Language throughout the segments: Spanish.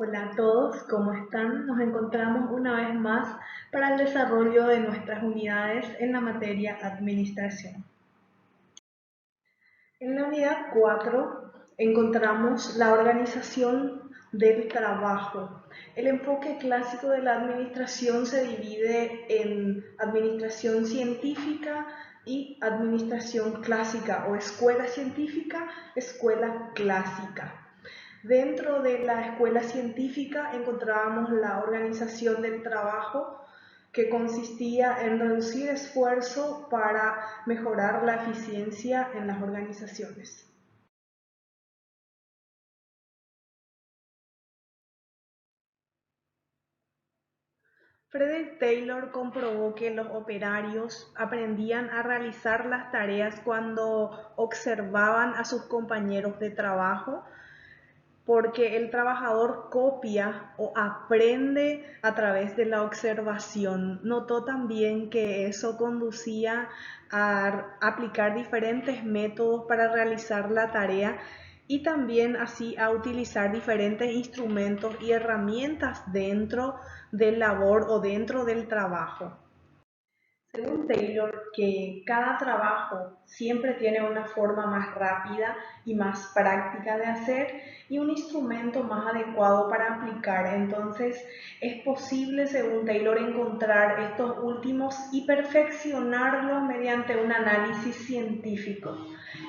Hola a todos, ¿cómo están? Nos encontramos una vez más para el desarrollo de nuestras unidades en la materia administración. En la unidad 4 encontramos la organización del trabajo. El enfoque clásico de la administración se divide en administración científica y administración clásica o escuela científica, escuela clásica. Dentro de la escuela científica encontrábamos la organización del trabajo, que consistía en reducir esfuerzo para mejorar la eficiencia en las organizaciones. Frederick Taylor comprobó que los operarios aprendían a realizar las tareas cuando observaban a sus compañeros de trabajo, porque el trabajador copia o aprende a través de la observación. Notó también que eso conducía a aplicar diferentes métodos para realizar la tarea y también así a utilizar diferentes instrumentos y herramientas dentro del labor o dentro del trabajo. Según Taylor, que cada trabajo siempre tiene una forma más rápida y más práctica de hacer y un instrumento más adecuado para aplicar. Entonces, es posible, según Taylor, encontrar estos últimos y perfeccionarlos mediante un análisis científico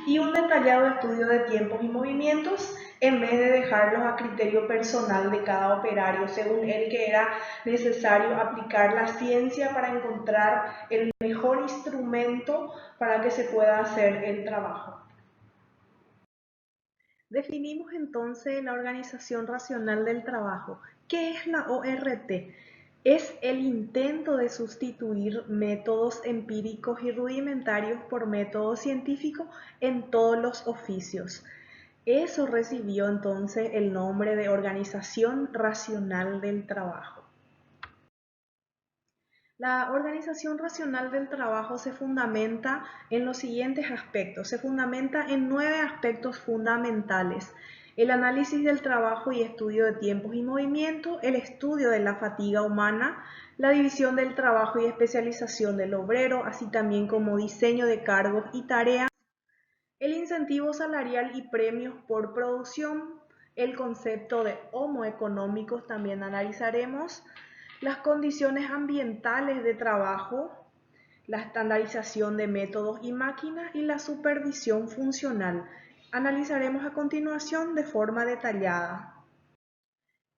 y un detallado estudio de tiempos y movimientos, en vez de dejarlos a criterio personal de cada operario, según él, que era necesario aplicar la ciencia para encontrar el mejor instrumento para que se pueda hacer el trabajo. Definimos entonces la organización racional del trabajo. ¿Qué es la ORT? Es el intento de sustituir métodos empíricos y rudimentarios por métodos científicos en todos los oficios. Eso recibió entonces el nombre de organización racional del trabajo. La organización racional del trabajo se fundamenta en los siguientes aspectos. Se fundamenta en 9 aspectos fundamentales: el análisis del trabajo y estudio de tiempos y movimientos, el estudio de la fatiga humana, la división del trabajo y especialización del obrero, así también como diseño de cargos y tareas, el incentivo salarial y premios por producción, el concepto de homo económicos también analizaremos, las condiciones ambientales de trabajo, la estandarización de métodos y máquinas y la supervisión funcional. Analizaremos a continuación de forma detallada.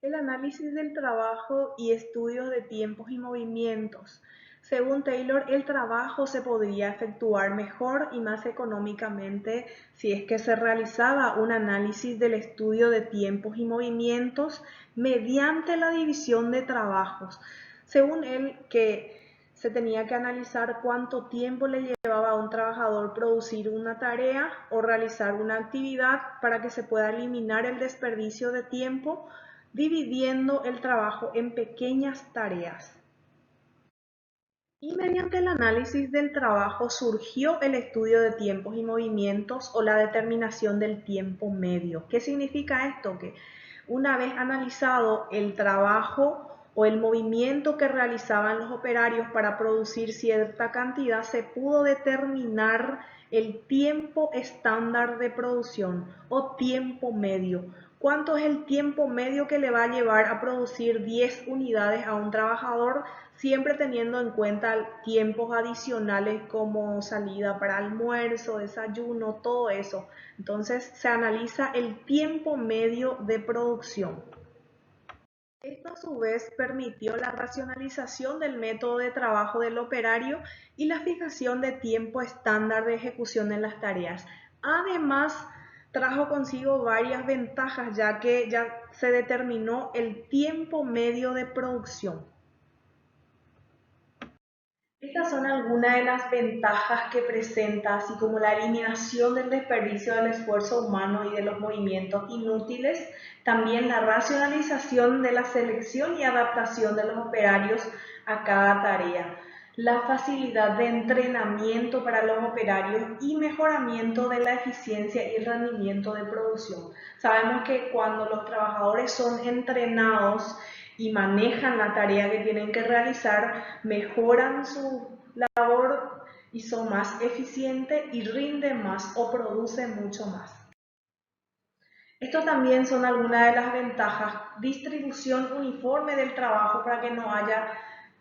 El análisis del trabajo y estudios de tiempos y movimientos. Según Taylor, el trabajo se podría efectuar mejor y más económicamente si es que se realizaba un análisis del estudio de tiempos y movimientos mediante la división de trabajos. Según él, que se tenía que analizar cuánto tiempo le llevaba a un trabajador producir una tarea o realizar una actividad para que se pueda eliminar el desperdicio de tiempo, dividiendo el trabajo en pequeñas tareas. Y mediante el análisis del trabajo surgió el estudio de tiempos y movimientos o la determinación del tiempo medio. ¿Qué significa esto? Que una vez analizado el trabajo o el movimiento que realizaban los operarios para producir cierta cantidad, se pudo determinar el tiempo estándar de producción o tiempo medio. ¿Cuánto es el tiempo medio que le va a llevar a producir 10 unidades a un trabajador, siempre teniendo en cuenta tiempos adicionales como salida para almuerzo, desayuno, todo eso? Entonces se analiza el tiempo medio de producción. Esto a su vez permitió la racionalización del método de trabajo del operario y la fijación de tiempo estándar de ejecución en las tareas. Además, trajo consigo varias ventajas, ya que ya se determinó el tiempo medio de producción. Estas son algunas de las ventajas que presenta, así como la eliminación del desperdicio del esfuerzo humano y de los movimientos inútiles, también la racionalización de la selección y adaptación de los operarios a cada tarea. la facilidad de entrenamiento para los operarios y mejoramiento de la eficiencia y el rendimiento de producción. Sabemos que cuando los trabajadores son entrenados y manejan la tarea que tienen que realizar, mejoran su labor y son más eficientes y rinden más o producen mucho más. Estos también son algunas de las ventajas. Distribución uniforme del trabajo para que no haya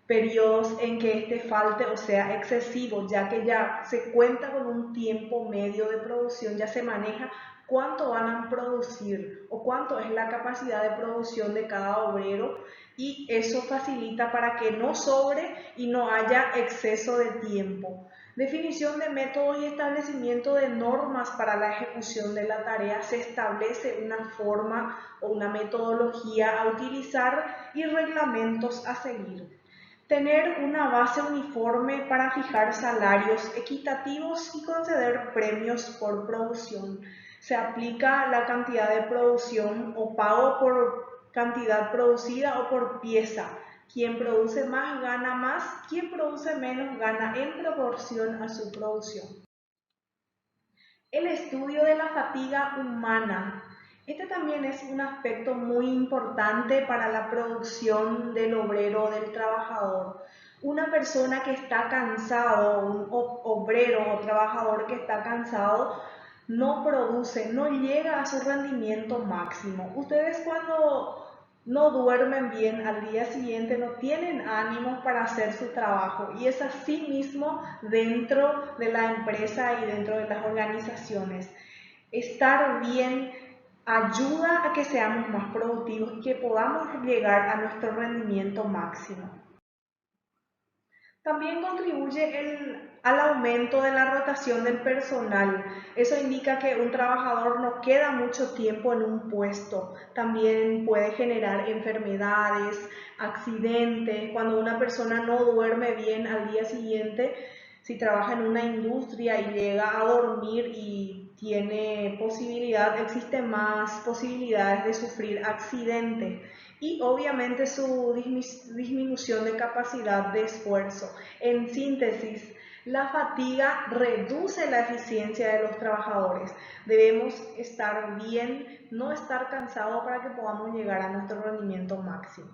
periodos en que este falte o sea excesivo, ya que ya se cuenta con un tiempo medio de producción, ya se maneja cuánto van a producir o cuánto es la capacidad de producción de cada obrero y eso facilita para que no sobre y no haya exceso de tiempo. Definición de métodos y establecimiento de normas para la ejecución de la tarea. Se establece una forma o una metodología a utilizar y reglamentos a seguir. Tener una base uniforme para fijar salarios equitativos y conceder premios por producción. Se aplica la cantidad de producción o pago por cantidad producida o por pieza. Quien produce más gana más, quien produce menos gana en proporción a su producción. El estudio de la fatiga humana. Este también es un aspecto muy importante para la producción del obrero o del trabajador. Una persona que está cansado, un obrero o trabajador que está cansado, no produce, no llega a su rendimiento máximo. Ustedes cuando no duermen bien al día siguiente, no tienen ánimos para hacer su trabajo y es así mismo dentro de la empresa y dentro de las organizaciones. Estar bien ayuda a que seamos más productivos y que podamos llegar a nuestro rendimiento máximo. También contribuye al aumento de la rotación del personal. Eso indica que un trabajador no queda mucho tiempo en un puesto. También puede generar enfermedades, accidentes. Cuando una persona no duerme bien al día siguiente, si trabaja en una industria y llega a dormir y tiene existen más posibilidades de sufrir accidentes y obviamente su disminución de capacidad de esfuerzo. En síntesis, la fatiga reduce la eficiencia de los trabajadores. Debemos estar bien, no estar cansados para que podamos llegar a nuestro rendimiento máximo.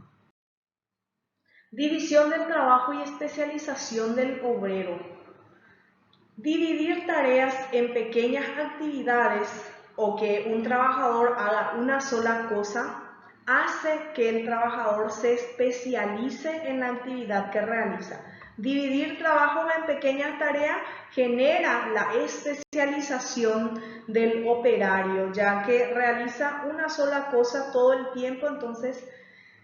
División del trabajo y especialización del obrero. Dividir tareas en pequeñas actividades o que un trabajador haga una sola cosa hace que el trabajador se especialice en la actividad que realiza. Dividir trabajo en pequeñas tareas genera la especialización del operario, ya que realiza una sola cosa todo el tiempo, entonces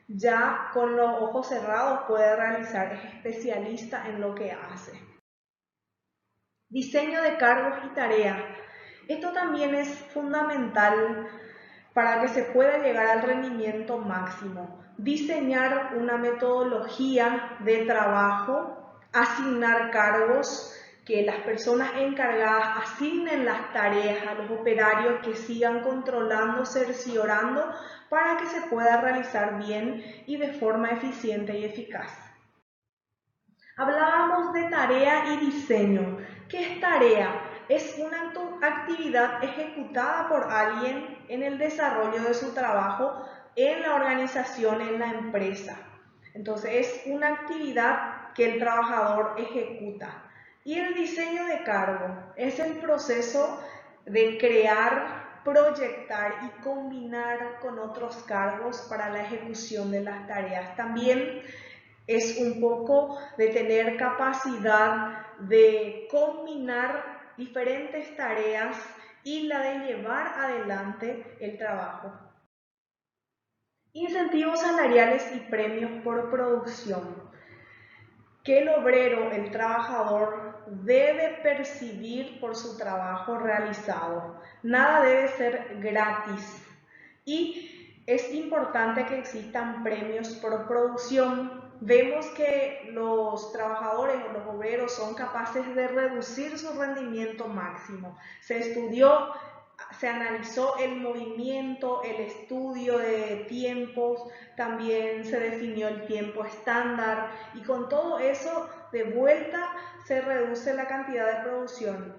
ya con los ojos cerrados puede realizar, es especialista en lo que hace. Diseño de cargos y tareas. Esto también es fundamental para que se pueda llegar al rendimiento máximo. Diseñar una metodología de trabajo, asignar cargos, que las personas encargadas asignen las tareas a los operarios que sigan controlando, cerciorando para que se pueda realizar bien y de forma eficiente y eficaz. Hablábamos de tarea y diseño. ¿Qué es tarea? Es una actividad ejecutada por alguien en el desarrollo de su trabajo en la organización, en la empresa. Entonces es una actividad que el trabajador ejecuta. Y el diseño de cargo es el proceso de crear, proyectar y combinar con otros cargos para la ejecución de las tareas. También es un poco de tener capacidad de combinar diferentes tareas y la de llevar adelante el trabajo. Incentivos salariales y premios por producción. Que el obrero, el trabajador, debe percibir por su trabajo realizado. Nada debe ser gratis. Y es importante que existan premios por producción. Vemos que los trabajadores o los obreros son capaces de reducir su rendimiento máximo. Se estudió, se analizó el movimiento, el estudio de tiempos, también se definió el tiempo estándar y con todo eso de vuelta se reduce la cantidad de producción.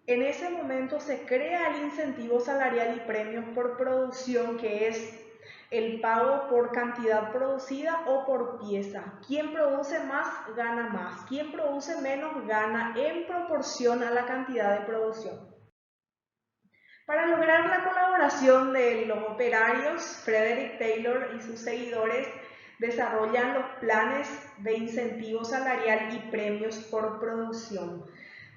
En ese momento se crea el incentivo salarial y premios por producción, que es el pago por cantidad producida o por pieza. Quien produce más gana más, quien produce menos gana en proporción a la cantidad de producción. Para lograr la colaboración de los operarios, Frederick Taylor y sus seguidores desarrollan los planes de incentivo salarial y premios por producción.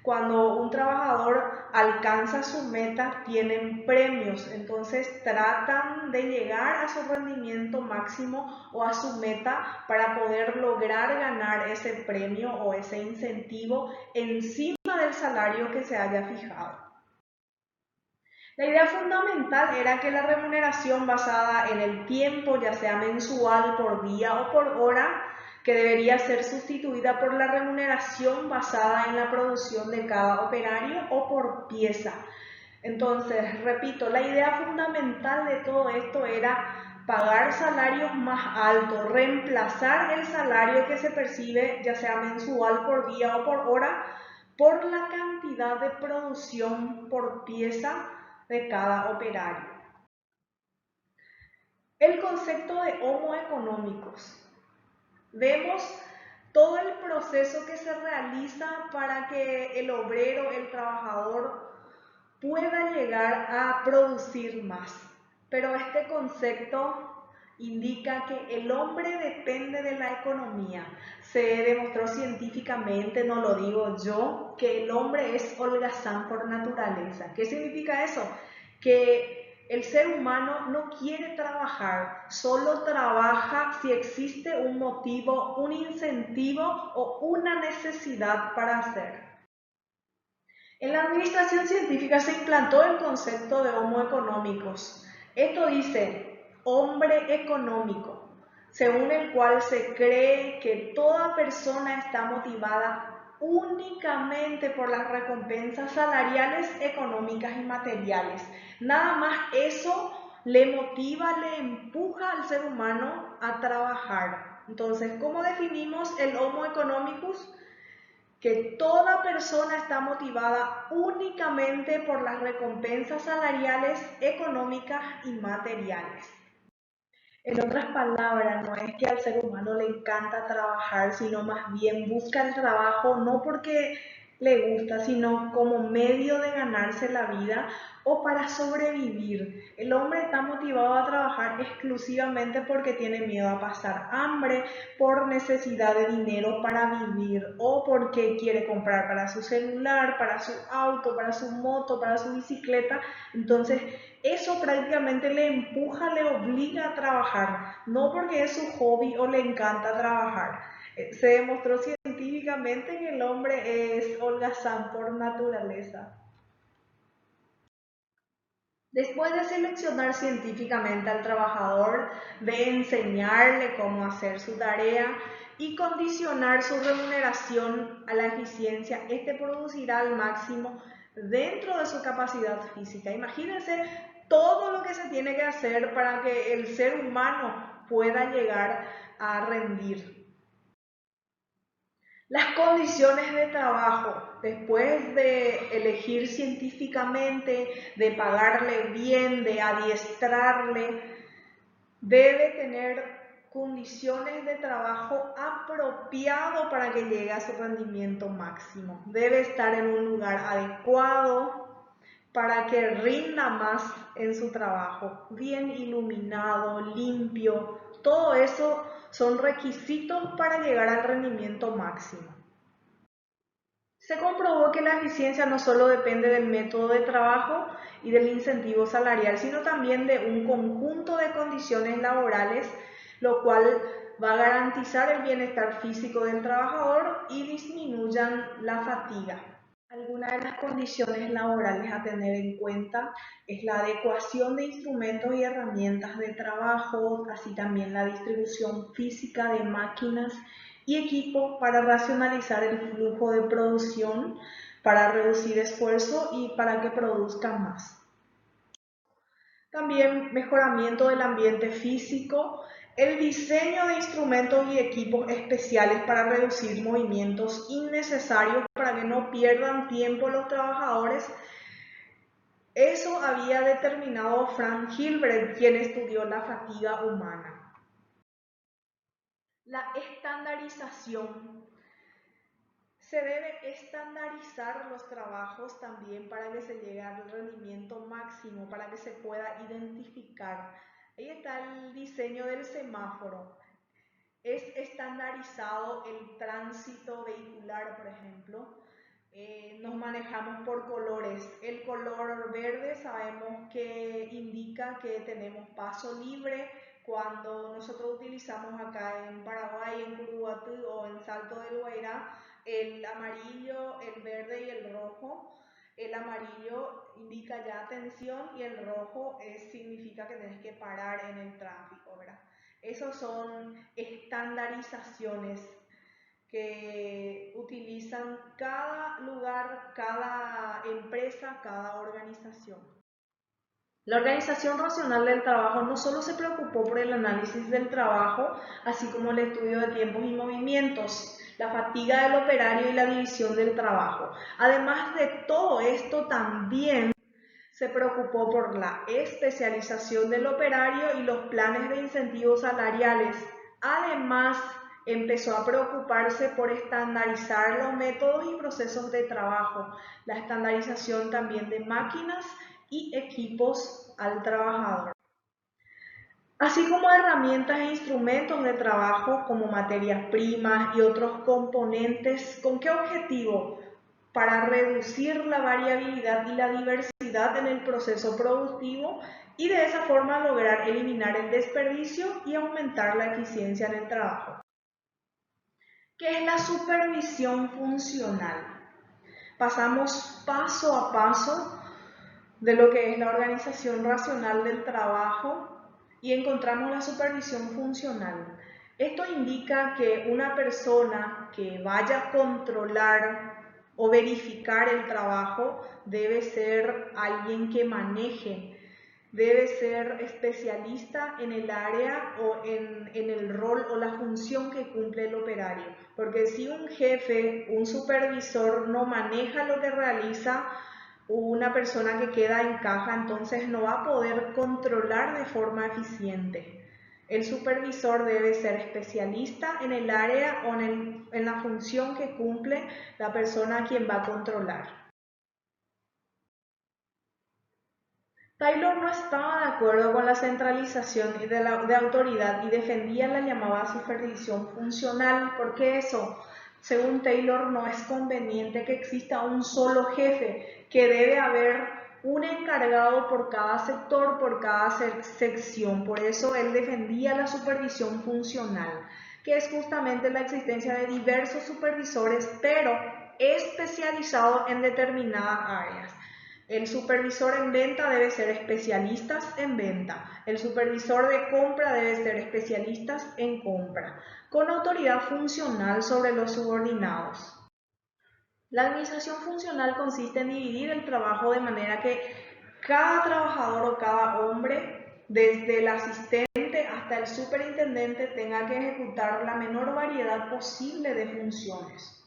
Cuando un trabajador alcanza su meta, tienen premios, entonces tratan de llegar a su rendimiento máximo o a su meta para poder lograr ganar ese premio o ese incentivo encima del salario que se haya fijado. La idea fundamental era que la remuneración basada en el tiempo, ya sea mensual, por día o por hora, que debería ser sustituida por la remuneración basada en la producción de cada operario o por pieza. Entonces, repito, la idea fundamental de todo esto era pagar salarios más altos, reemplazar el salario que se percibe, ya sea mensual, por día o por hora, por la cantidad de producción por pieza de cada operario. El concepto de homo económicos. Vemos todo el proceso que se realiza para que el obrero, el trabajador, pueda llegar a producir más. Pero este concepto indica que el hombre depende de la economía. Se demostró científicamente, no lo digo yo, que el hombre es holgazán por naturaleza. ¿Qué significa eso? Que el ser humano no quiere trabajar, solo trabaja si existe un motivo, un incentivo o una necesidad para hacer. En la administración científica se implantó el concepto de homo económicos. Esto dice hombre económico, según el cual se cree que toda persona está motivada únicamente por las recompensas salariales, económicas y materiales. Nada más eso le motiva, le empuja al ser humano a trabajar. Entonces, ¿cómo definimos el homo economicus? Que toda persona está motivada únicamente por las recompensas salariales, económicas y materiales. En otras palabras, no es que al ser humano le encanta trabajar, sino más bien busca el trabajo no porque le gusta, sino como medio de ganarse la vida o para sobrevivir. El hombre está motivado a trabajar exclusivamente porque tiene miedo a pasar hambre, por necesidad de dinero para vivir o porque quiere comprar para su celular, para su auto, para su moto, para su bicicleta. Entonces, eso prácticamente le empuja, le obliga a trabajar, no porque es su hobby o le encanta trabajar. Se demostró científicamente que el hombre es holgazán por naturaleza. Después de seleccionar científicamente al trabajador, de enseñarle cómo hacer su tarea y condicionar su remuneración a la eficiencia, este producirá al máximo dentro de su capacidad física. Imagínense todo lo que se tiene que hacer para que el ser humano pueda llegar a rendir. Las condiciones de trabajo, después de elegir científicamente, de pagarle bien, de adiestrarle, debe tener condiciones de trabajo apropiado para que llegue a su rendimiento máximo. Debe estar en un lugar adecuado para que rinda más en su trabajo, bien iluminado, limpio. Todo eso son requisitos para llegar al rendimiento máximo. Se comprobó que la eficiencia no solo depende del método de trabajo y del incentivo salarial, sino también de un conjunto de condiciones laborales, lo cual va a garantizar el bienestar físico del trabajador y disminuyan la fatiga. Algunas de las condiciones laborales a tener en cuenta es la adecuación de instrumentos y herramientas de trabajo, así también la distribución física de máquinas y equipo para racionalizar el flujo de producción, para reducir esfuerzo y para que produzcan más. También mejoramiento del ambiente físico, El diseño de instrumentos y equipos especiales para reducir movimientos innecesarios para que no pierdan tiempo los trabajadores. Eso había determinado Frank Hilbert, quien estudió la fatiga humana. La estandarización. Se debe estandarizar los trabajos también para que se llegue al rendimiento máximo, para que se pueda identificar. Ahí está el diseño del semáforo. Es estandarizado el tránsito vehicular, por ejemplo. Nos manejamos por colores. El color verde sabemos que indica que tenemos paso libre. Cuando nosotros utilizamos acá en Paraguay, en Curuguatú o en Salto del Guairá, el amarillo, el verde y el rojo. El amarillo indica ya atención y el rojo significa que tenés que parar en el tráfico, ¿verdad? Esos son estandarizaciones que utilizan cada lugar, cada empresa, cada organización. La organización racional del trabajo no solo se preocupó por el análisis del trabajo, así como el estudio de tiempos y movimientos, la fatiga del operario y la división del trabajo. Además de todo esto, también se preocupó por la especialización del operario y los planes de incentivos salariales. Además, empezó a preocuparse por estandarizar los métodos y procesos de trabajo, la estandarización también de máquinas y equipos al trabajador, así como herramientas e instrumentos de trabajo como materias primas y otros componentes. ¿Con qué objetivo? Para reducir la variabilidad y la diversidad en el proceso productivo y de esa forma lograr eliminar el desperdicio y aumentar la eficiencia en el trabajo. ¿Qué es la supervisión funcional? Pasamos paso a paso de lo que es la organización racional del trabajo y encontramos la supervisión funcional. Esto indica que una persona que vaya a controlar o verificar el trabajo debe ser alguien que maneje, debe ser especialista en el área o en el rol o la función que cumple el operario. Porque si un jefe, un supervisor no maneja lo que realiza una persona que queda en caja, entonces no va a poder controlar de forma eficiente. El supervisor debe ser especialista en el área o en la función que cumple la persona a quien va a controlar. Taylor no estaba de acuerdo con la centralización de autoridad y defendía la llamada supervisión funcional, porque eso, según Taylor, no es conveniente que exista un solo jefe, que debe haber un encargado por cada sector, por cada sección. Por eso él defendía la supervisión funcional, que es justamente la existencia de diversos supervisores, pero especializados en determinadas áreas. El supervisor en venta debe ser especialista en venta. El supervisor de compra debe ser especialista en compra, con autoridad funcional sobre los subordinados. La administración funcional consiste en dividir el trabajo de manera que cada trabajador o cada hombre, desde el asistente hasta el superintendente, tenga que ejecutar la menor variedad posible de funciones.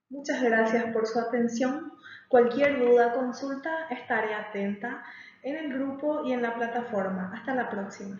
Muchas gracias por su atención. Cualquier duda, consulta, estaré atenta en el grupo y en la plataforma. Hasta la próxima.